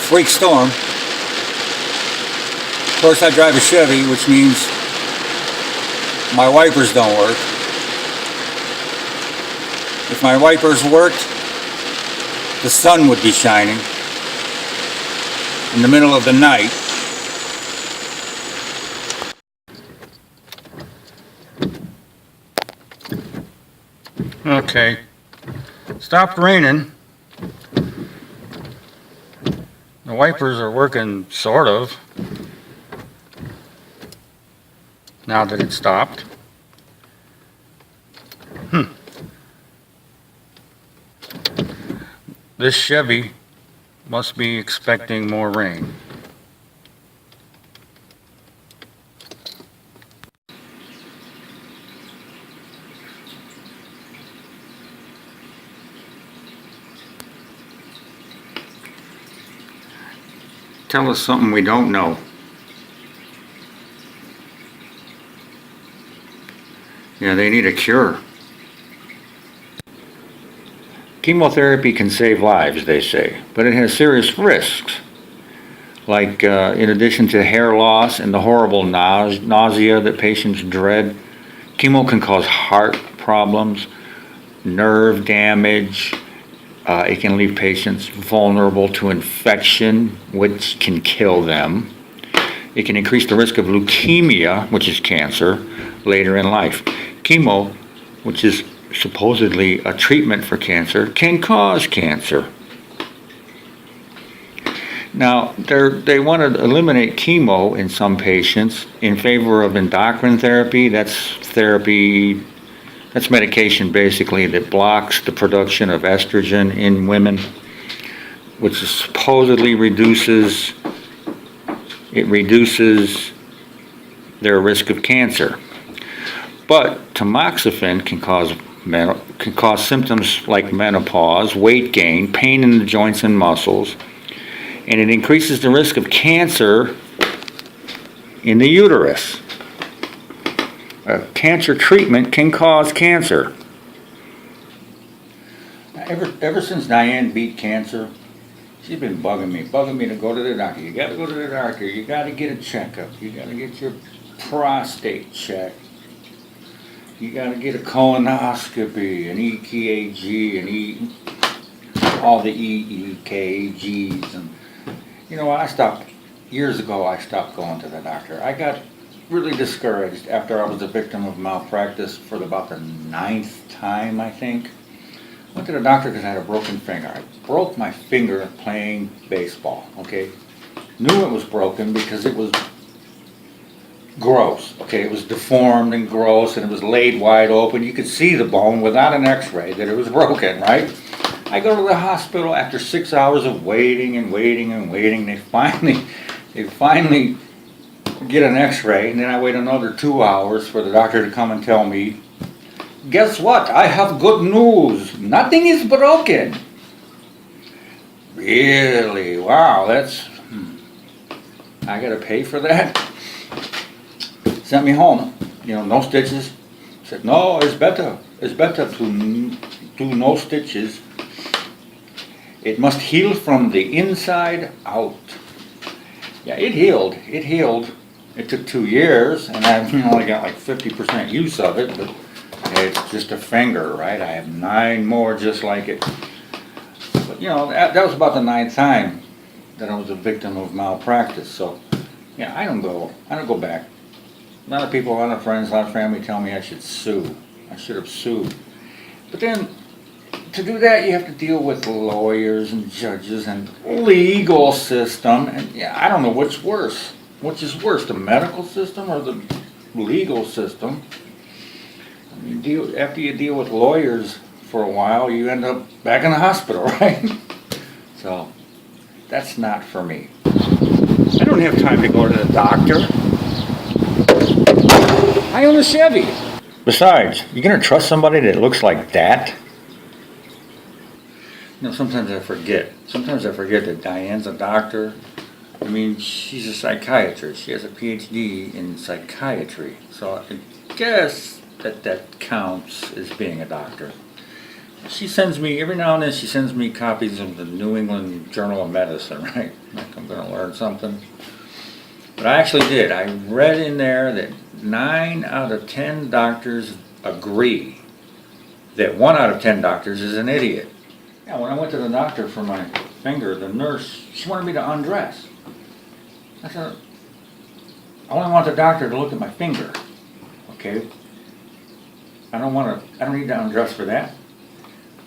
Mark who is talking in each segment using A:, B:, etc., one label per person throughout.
A: freak storm. Of course, I drive a Chevy, which means my wipers don't work. If my wipers worked, the sun would be shining in the middle of the night. Okay, stopped raining. The wipers are working, sort of, now that it stopped. This Chevy must be expecting more rain. Tell us something we don't know. Yeah, they need a cure. Chemotherapy can save lives, they say, but it has serious risks. Like, in addition to hair loss and the horrible nausea that patients dread, chemo can cause heart problems, nerve damage. It can leave patients vulnerable to infection, which can kill them. It can increase the risk of leukemia, which is cancer, later in life. Chemo, which is supposedly a treatment for cancer, can cause cancer. Now, they want to eliminate chemo in some patients in favor of endocrine therapy. That's medication basically that blocks the production of estrogen in women, which supposedly reduces their risk of cancer. But tamoxifen can cause symptoms like menopause, weight gain, pain in the joints and muscles, and it increases the risk of cancer in the uterus. Cancer treatment can cause cancer. Ever since Diane beat cancer, she's been bugging me to go to the doctor. You got to go to the doctor. You got to get a checkup. You got to get your prostate checked. You got to get a colonoscopy, an EKG, and all the EKGs. And you know what? Years ago, I stopped going to the doctor. I got really discouraged after I was a victim of malpractice for about the 9th time, I think. Went to the doctor because I had a broken finger. I broke my finger playing baseball, okay? Knew it was broken because it was gross, okay? It was deformed and gross and it was laid wide open. You could see the bone without an x-ray that it was broken, right? I go to the hospital after 6 hours of waiting and waiting and waiting. They finally get an x-ray, and then I wait another 2 hours for the doctor to come and tell me, guess what? I have good news. Nothing is broken. Really? Wow, that's... I gotta pay for that? Sent me home. No stitches. Said, no, it's better. It's better to do no stitches. It must heal from the inside out. Yeah, it healed. It took 2 years, and I've only got like 50% use of it, but it's just a finger, right? I have 9 more just like it. But that was about the 9th time that I was a victim of malpractice. So, yeah, I don't go back. A lot of people, a lot of friends, a lot of family tell me I should sue. I should have sued. But then, to do that, you have to deal with lawyers and judges and legal system. And yeah, I don't know which worse. Which is worse, the medical system or the legal system? I mean, after you deal with lawyers for a while, you end up back in the hospital, right? So, that's not for me. I don't have time to go to the doctor. I own a Chevy. Besides, you gonna trust somebody that looks like that? Sometimes I forget. That Diane's a doctor. I mean, she's a psychiatrist. She has a PhD in psychiatry. So I guess that counts as being a doctor. She sends me, every now and then she sends me copies of the New England Journal of Medicine, right? Like I'm gonna learn something. But I actually did. I read in there that 9 out of 10 doctors agree that 1 out of 10 doctors is an idiot. Yeah, when I went to the doctor for my finger, the nurse, she wanted me to undress. I said, I only want the doctor to look at my finger, okay? I don't need to undress for that.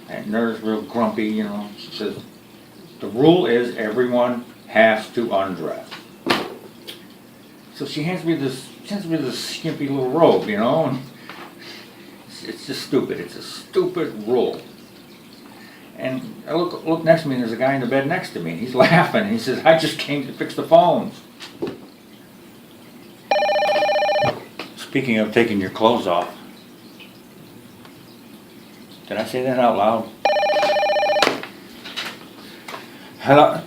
A: That nurse real grumpy, you know. She says, the rule is everyone has to undress. So she hands me this skimpy little robe, you know, and it's just stupid. It's a stupid rule. And I look next to me, and there's a guy in the bed next to me. He's laughing. He says, I just came to fix the phones. Speaking of taking your clothes off, did I say that out loud? Hello?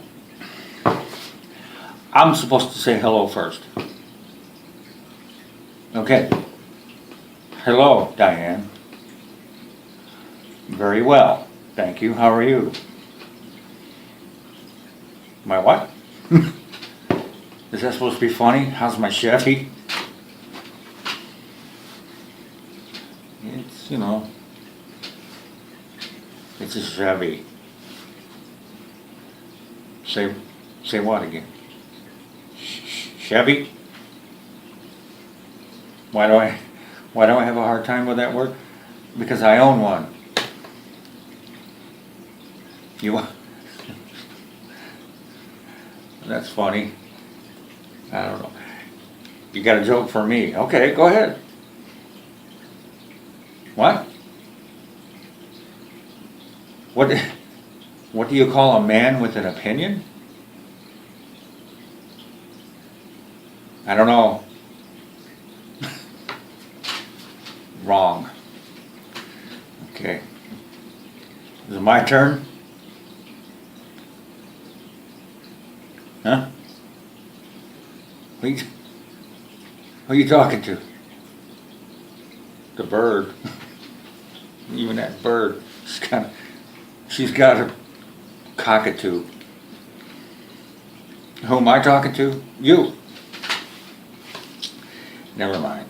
A: I'm supposed to say hello first. Okay. Hello, Diane. Very well. Thank you. How are you? My what? Is that supposed to be funny? How's my Chevy? It's, you know, it's a Chevy. Say what again? Chevy? Why do I have a hard time with that word? Because I own one. That's funny. I don't know. You got a joke for me? Okay, go ahead. What? What do you call a man with an opinion? I don't know. Wrong. Okay. Is it my turn? Huh? Who are you talking to? The bird. Even that bird. She's got a cockatoo. Who am I talking to? You. Never mind.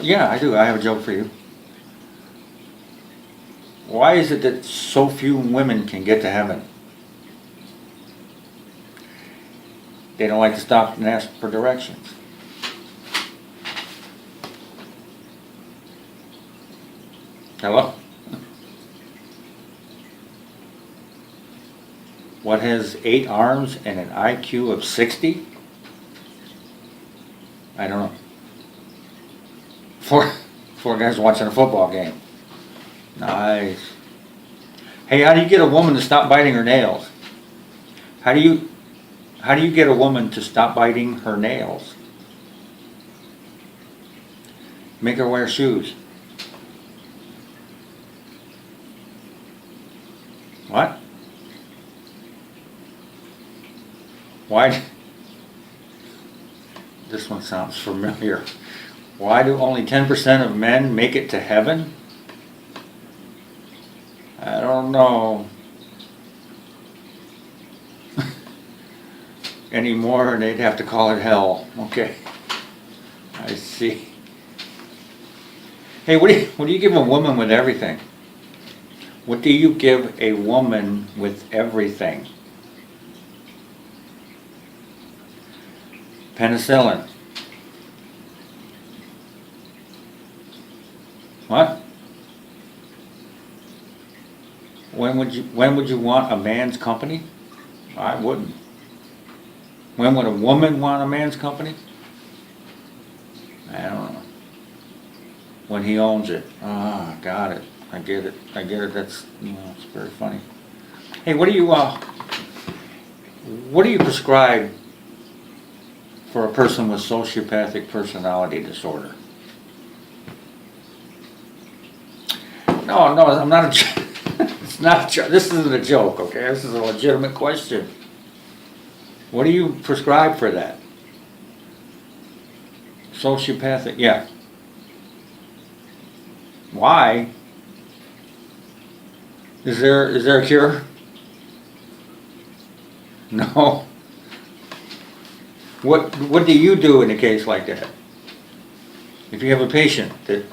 A: Yeah, I do. I have a joke for you. Why is it that so few women can get to heaven? They don't like to stop and ask for directions. Hello? What has 8 arms and an IQ of 60? I don't know. Four guys watching a football game. Nice. Hey, how do you get a woman to stop biting her nails? How do you get a woman to stop biting her nails? Make her wear shoes. What? Why? This one sounds familiar. Why do only 10% of men make it to heaven? I don't know. Anymore, they'd have to call it hell. Okay. I see. Hey, what do you give a woman with everything? What do you give a woman with everything? Penicillin. What? When would you want a man's company? I wouldn't. When would a woman want a man's company? I don't know. When he owns it. Ah, got it. I get it. That's, it's very funny. Hey, what do you prescribe for a person with sociopathic personality disorder? No, I'm not a it's not a joke. This isn't a joke, okay? This is a legitimate question. What do you prescribe for that? Sociopathic, yeah. Why? Is there a cure? No. What do you do in a case like that? If you have a patient that,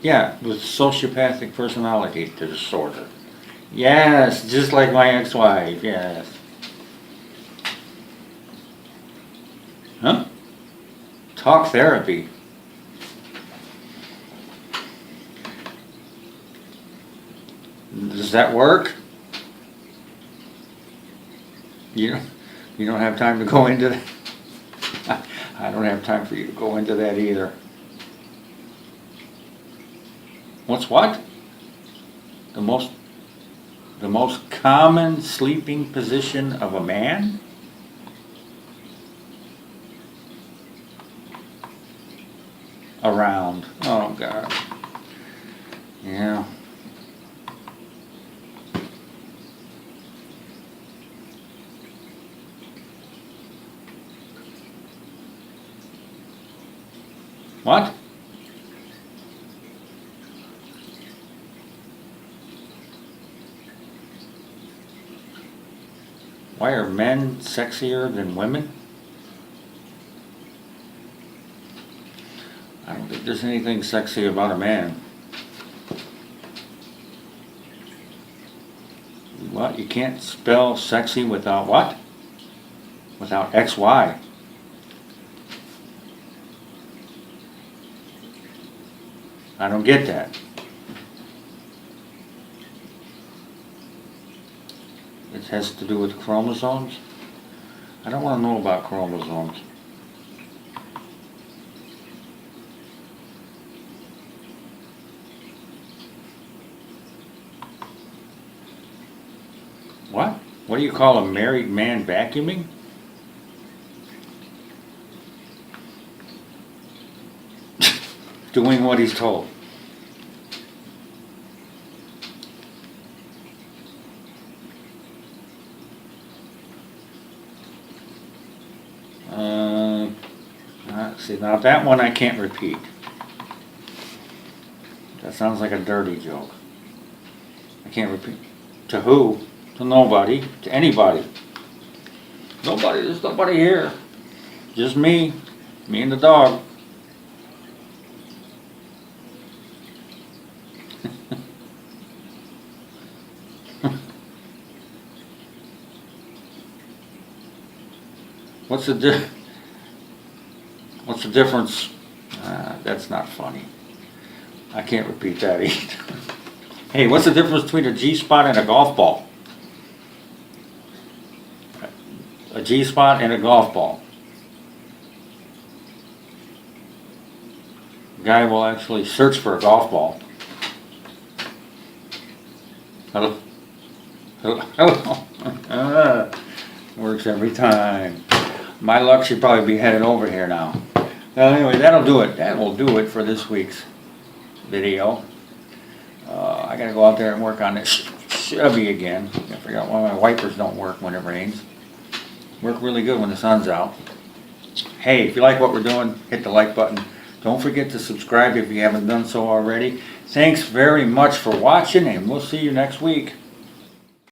A: yeah, with sociopathic personality disorder. Yes, just like my ex-wife, yes. Huh? Talk therapy. Does that work? You don't have time to go into that. I don't have time for you to go into that either. What's what? The most common sleeping position of a man? Around. Oh God. Yeah. What? Why are men sexier than women? I don't think there's anything sexy about a man. What? You can't spell sexy without what? Without XY. I don't get that. It has to do with chromosomes? I don't want to know about chromosomes. What? What do you call a married man vacuuming? Doing what he's told. See, now that one I can't repeat. That sounds like a dirty joke. I can't repeat. To who? To nobody. To anybody. Nobody. There's nobody here. Just me. Me and the dog. What's the difference? That's not funny. I can't repeat that either. Hey, what's the difference between a G-spot and a golf ball? A G-spot and a golf ball. The guy will actually search for a golf ball. Hello? Hello? Works every time. My luck should probably be headed over here now. Well, anyway, that'll do it. That will do it for this week's video. I gotta go out there and work on this Chevy again. I forgot why my wipers don't work when it rains. Work really good when the sun's out. Hey, if you like what we're doing, hit the like button. Don't forget to subscribe if you haven't done so already. Thanks very much for watching, and we'll see you next week.